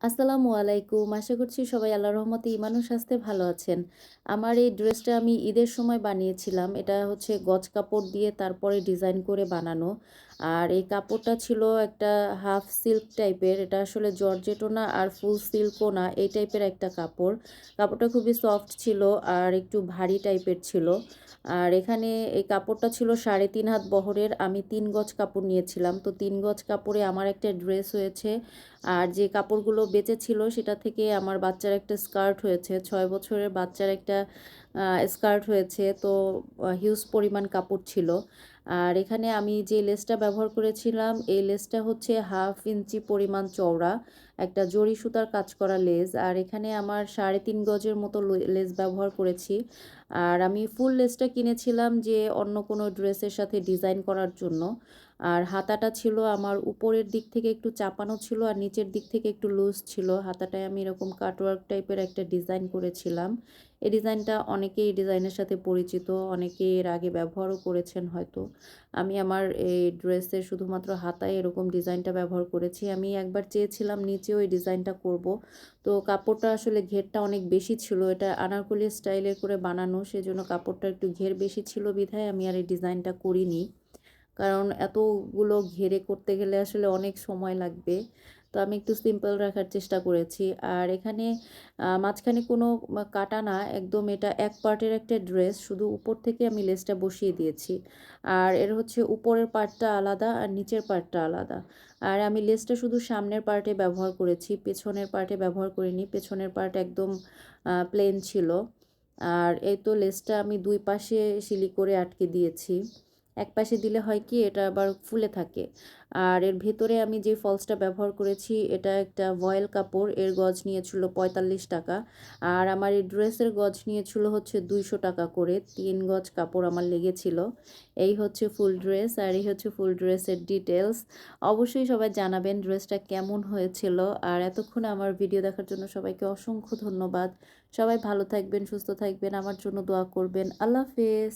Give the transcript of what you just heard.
আসসালামু আলাইকুম। আশা করছি সবাই আল্লাহর রহমতে ঈমান ও স্বাস্থ্যে ভালো আছেন। আমার এই ড্রেসটা আমি ঈদের সময় বানিয়েছিলাম। এটা হচ্ছে গজ কাপড় দিয়ে তারপরে ডিজাইন করে বানানো। আর এই কাপড়টা ছিল একটা হাফ সিল্ক টাইপের। এটা আসলে জর্জেটও না আর ফুল সিল্কও না, এই টাইপের একটা কাপড়। কাপড়টা খুবই সফট ছিল আর একটু ভারী টাইপের ছিল। আর এখানে এই কাপড়টা ছিল ৩.৫ হাত বহরের। আমি ৩ গজ কাপড় নিয়েছিলাম। তো ৩ গজ কাপড়ে আমার একটা ড্রেস হয়েছে। আর যে কাপড়গুলো বেঁচেছিল সেটা থেকে আমার বাচ্চার একটা স্কার্ট হয়েছে। ৬ বছরের বাচ্চার একটা স্কার্ট হয়েছে। তো হিউজ পরিমাণ কাপড় ছিল। আর এখানে আমি যে লেসটা ব্যবহার করেছিলাম, এই লেসটা হচ্ছে 1/2 ইঞ্চি পরিমাণ চওড়া। একটা জরি সুতার কাজ করা লেস। আর এখানে আমার ৩.৫ গজের মতো লেস ব্যবহার করেছি। আর আমি ফুল লেসটা কিনেছিলাম যে অন্য কোনো ড্রেসের সাথে ডিজাইন করার জন্য। আর হাতাটা ছিল আমার উপরের দিক থেকে একটু চাপানো ছিল আর নিচের দিক থেকে একটু লুজ ছিল। হাতাটায় আমি এরকম কাটওয়ার্ক টাইপের একটা ডিজাইন করেছিলাম। এই ডিজাইনটা অনেকেই এই ডিজাইনের সাথে পরিচিত, অনেকে এর আগে ব্যবহারও করেছেন হয়তো। আমি আমার এই ড্রেসের শুধুমাত্র হাতায় এরকম ডিজাইনটা ব্যবহার করেছি। আমি একবার চেয়েছিলাম নিচেও এই ডিজাইনটা করব। তো কাপড়টা আসলে ঘেরটা অনেক বেশি ছিল, এটা আনারকলি স্টাইলের করে বানানো, সেজন্য কাপড়টা একটু ঘের বেশি ছিল বিধায় আমি আর এই ডিজাইনটা করিনি। কারণ এতগুলো ঘেরে করতে গেলে আসলে অনেক সময় লাগবে। তো আমি একটু সিম্পল রাখার চেষ্টা করেছি। আর এখানে মাঝখানে কোনো কাটা না, একদম এটা এক পার্টের একটা ড্রেস, শুধু উপর থেকে আমি লেসটা বসিয়ে দিয়েছি। আর এর হচ্ছে উপরের পার্টটা আলাদা আর নিচের পার্টটা আলাদা। আর আমি লেসটা শুধু সামনের পার্টে ব্যবহার করেছি, পেছনের পার্টে ব্যবহার করিনি। পেছনের পার্ট একদম প্লেন ছিল। আর এই তো লেসটা আমি ২ পাশে সিলি করে আটকে দিয়েছি। এক পাশে দিলে হয় কি এটা আবার ফুলে থাকে। আর এর ভেতরে আমি যে ফলসটা ব্যবহার করেছি এটা একটা ভয়েল কাপড়, এর গজ নিয়েছিল ৪৫ টাকা। আর আমার এই ড্রেসের গজ নিয়েছিল হচ্ছে ২০০ টাকা করে। ৩ গজ কাপড় আমার লেগেছিল। এই হচ্ছে ফুল ড্রেস আর এই হচ্ছে ফুল ড্রেসের ডিটেলস। অবশ্যই সবাই জানাবেন ড্রেসটা কেমন হয়েছিল। আর এতক্ষণ আমার ভিডিও দেখার জন্য সবাইকে অসংখ্য ধন্যবাদ। সবাই ভালো থাকবেন, সুস্থ থাকবেন, আমার জন্য দোয়া করবেন। আল্লাহ হাফেজ।